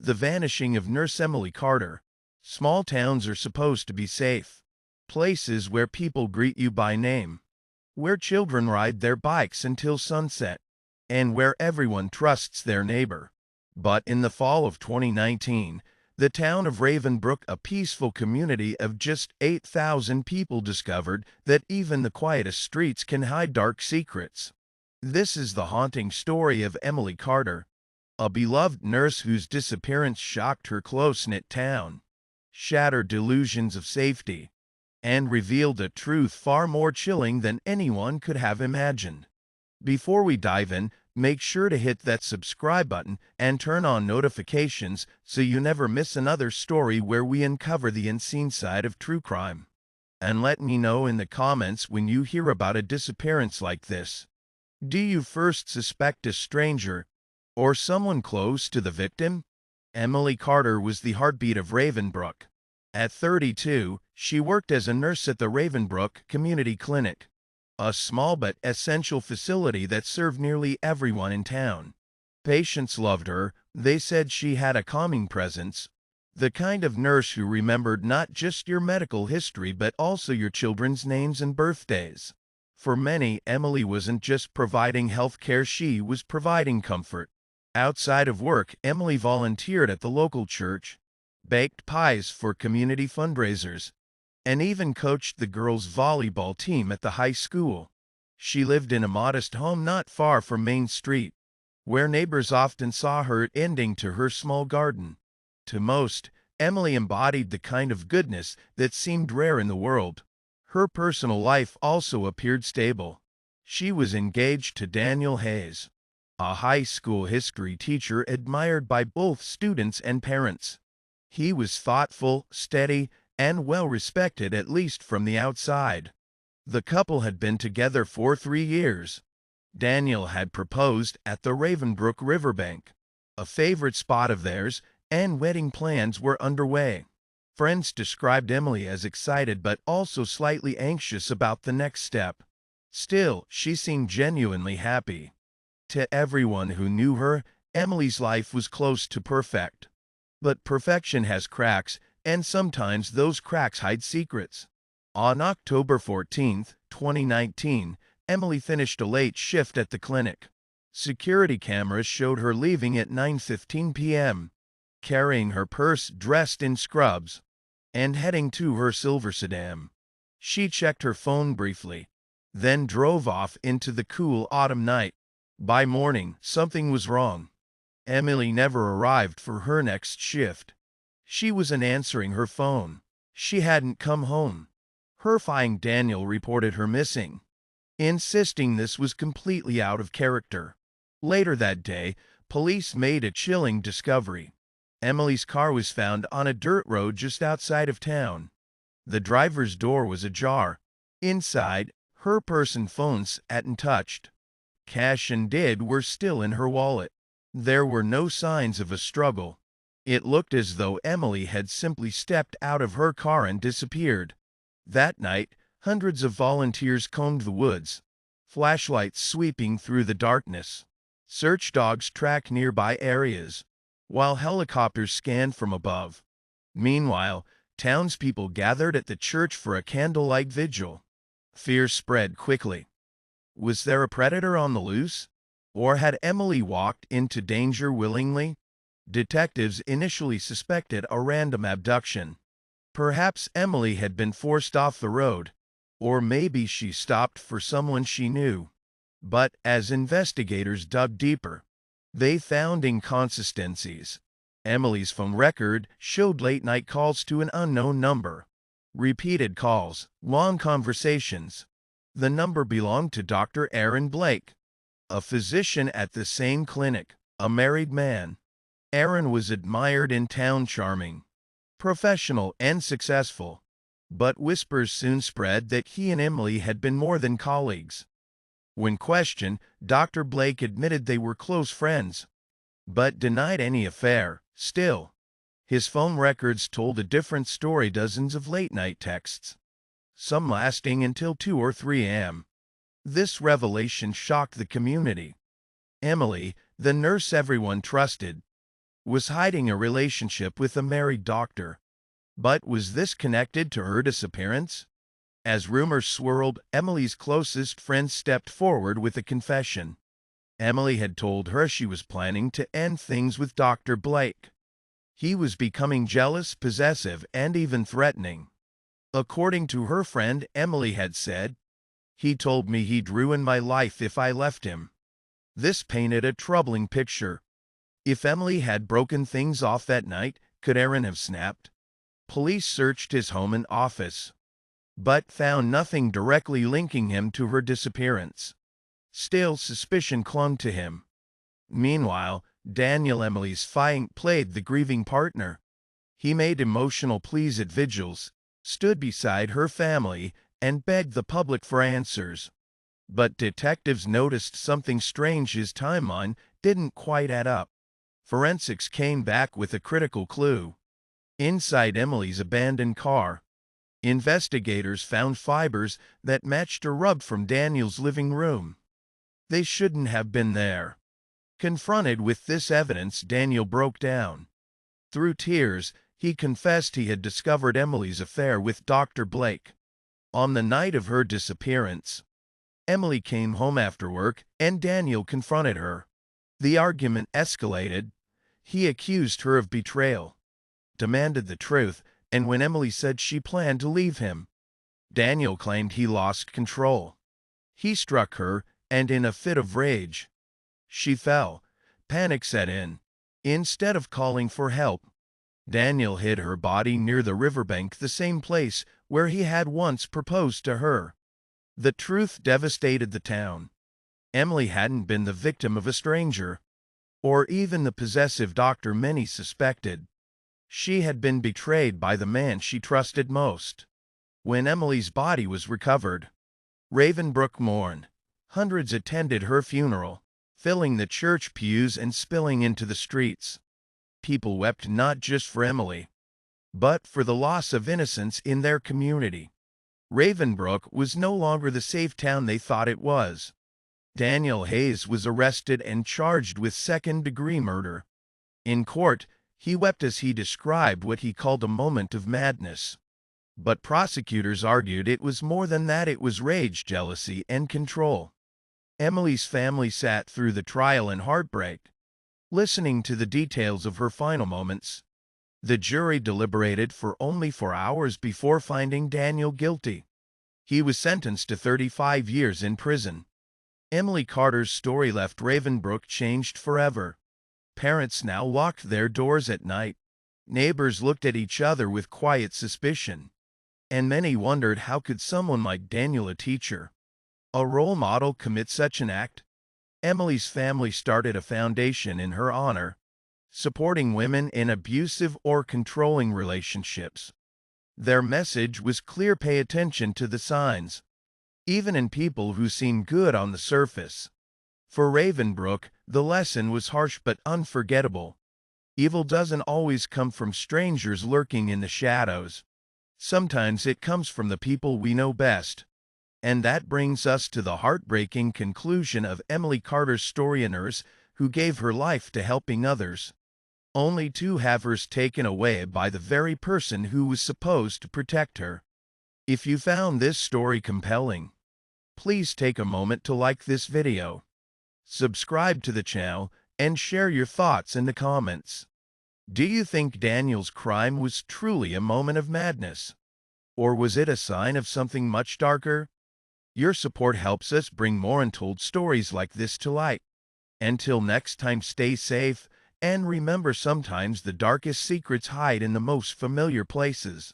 The Vanishing of Nurse Emily Carter. Small towns are supposed to be safe places where people greet you by name, where children ride their bikes until sunset, and where everyone trusts their neighbor. But in the fall of 2019, the town of Ravenbrook, a peaceful community of just 8,000 people, discovered that even the quietest streets can hide dark secrets. This is the haunting story of Emily Carter, a beloved nurse whose disappearance shocked her close-knit town, shattered delusions of safety, and revealed a truth far more chilling than anyone could have imagined. Before we dive in, make sure to hit that subscribe button and turn on notifications so you never miss another story where we uncover the unseen side of true crime. And let me know in the comments when you hear about a disappearance like this. Do you first suspect a stranger or someone close to the victim? Emily Carter was the heartbeat of Ravenbrook. At 32, she worked as a nurse at the Ravenbrook Community Clinic, a small but essential facility that served nearly everyone in town. Patients loved her. They said she had a calming presence, the kind of nurse who remembered not just your medical history but also your children's names and birthdays. For many, Emily wasn't just providing health care, she was providing comfort. Outside of work, Emily volunteered at the local church, baked pies for community fundraisers, and even coached the girls' volleyball team at the high school. She lived in a modest home not far from Main Street, where neighbors often saw her tending to her small garden. To most, Emily embodied the kind of goodness that seemed rare in the world. Her personal life also appeared stable. She was engaged to Daniel Hayes, a high school history teacher admired by both students and parents. He was thoughtful, steady, and well-respected, at least from the outside. The couple had been together for 3 years. Daniel had proposed at the Ravenbrook riverbank, a favorite spot of theirs, and wedding plans were underway. Friends described Emily as excited but also slightly anxious about the next step. Still, she seemed genuinely happy. To everyone who knew her, Emily's life was close to perfect. But perfection has cracks, and sometimes those cracks hide secrets. On October 14, 2019, Emily finished a late shift at the clinic. Security cameras showed her leaving at 9:15 p.m., carrying her purse, dressed in scrubs, and heading to her silver sedan. She checked her phone briefly, then drove off into the cool autumn night. By morning, something was wrong. Emily never arrived for her next shift. She wasn't answering her phone. She hadn't come home. Horrifying Daniel reported her missing, insisting this was completely out of character. Later that day, police made a chilling discovery. Emily's car was found on a dirt road just outside of town. The driver's door was ajar. Inside, her purse and phone sat untouched. Cash and deed were still in her wallet. There were no signs of a struggle. It looked as though Emily had simply stepped out of her car and disappeared. That night, hundreds of volunteers combed the woods, flashlights sweeping through the darkness. Search dogs tracked nearby areas, while helicopters scanned from above. Meanwhile, townspeople gathered at the church for a candlelight vigil. Fear spread quickly. Was there a predator on the loose? Or had Emily walked into danger willingly? Detectives initially suspected a random abduction. Perhaps Emily had been forced off the road, or maybe she stopped for someone she knew. But as investigators dug deeper, they found inconsistencies. Emily's phone record showed late-night calls to an unknown number, repeated calls, long conversations. The number belonged to Dr. Aaron Blake, a physician at the same clinic, a married man. Aaron was admired in town, charming, professional, and successful. But whispers soon spread that he and Emily had been more than colleagues. When questioned, Dr. Blake admitted they were close friends, but denied any affair. Still, his phone records told a different story, dozens of late-night texts, some lasting until 2 or 3 a.m. This revelation shocked the community. Emily, the nurse everyone trusted, was hiding a relationship with a married doctor. But was this connected to her disappearance? As rumors swirled, Emily's closest friend stepped forward with a confession. Emily had told her she was planning to end things with Dr. Blake. He was becoming jealous, possessive, and even threatening. According to her friend, Emily had said, "He told me he'd ruin my life if I left him." This painted a troubling picture. If Emily had broken things off that night, could Aaron have snapped? Police searched his home and office, but found nothing directly linking him to her disappearance. Still, suspicion clung to him. Meanwhile, Daniel, Emily's fiant, played the grieving partner. He made emotional pleas at vigils, stood beside her family, and begged the public for answers. But detectives noticed something strange: his timeline didn't quite add up. Forensics came back with a critical clue. Inside Emily's abandoned car, investigators found fibers that matched a rug from Daniel's living room. They shouldn't have been there. Confronted with this evidence, Daniel broke down. Through tears, he confessed he had discovered Emily's affair with Dr. Blake. On the night of her disappearance, Emily came home after work, and Daniel confronted her. The argument escalated. He accused her of betrayal, demanded the truth, and when Emily said she planned to leave him, Daniel claimed he lost control. He struck her, and in a fit of rage, she fell. Panic set in. Instead of calling for help, Daniel hid her body near the riverbank, the same place where he had once proposed to her. The truth devastated the town. Emily hadn't been the victim of a stranger, or even the possessive doctor many suspected. She had been betrayed by the man she trusted most. When Emily's body was recovered, Ravenbrook mourned. Hundreds attended her funeral, filling the church pews and spilling into the streets. People wept not just for Emily, but for the loss of innocence in their community. Ravenbrook was no longer the safe town they thought it was. Daniel Hayes was arrested and charged with second-degree murder. In court, he wept as he described what he called a moment of madness. But prosecutors argued it was more than that. It was rage, jealousy, and control. Emily's family sat through the trial in heartbreak, listening to the details of her final moments. The jury deliberated for only 4 hours before finding Daniel guilty. He was sentenced to 35 years in prison. Emily Carter's story left Ravenbrook changed forever. Parents now locked their doors at night. Neighbors looked at each other with quiet suspicion. And many wondered, how could someone like Daniel, a teacher, a role model, commit such an act? Emily's family started a foundation in her honor, supporting women in abusive or controlling relationships. Their message was clear: pay attention to the signs, even in people who seem good on the surface. For Ravenbrook, the lesson was harsh but unforgettable. Evil doesn't always come from strangers lurking in the shadows. Sometimes it comes from the people we know best. And that brings us to the heartbreaking conclusion of Emily Carter's story: a nurse who gave her life to helping others, only to have hers taken away by the very person who was supposed to protect her. If you found this story compelling, please take a moment to like this video, subscribe to the channel, and share your thoughts in the comments. Do you think Daniel's crime was truly a moment of madness? Or was it a sign of something much darker? Your support helps us bring more untold stories like this to light. Until next time, stay safe, and remember, sometimes the darkest secrets hide in the most familiar places.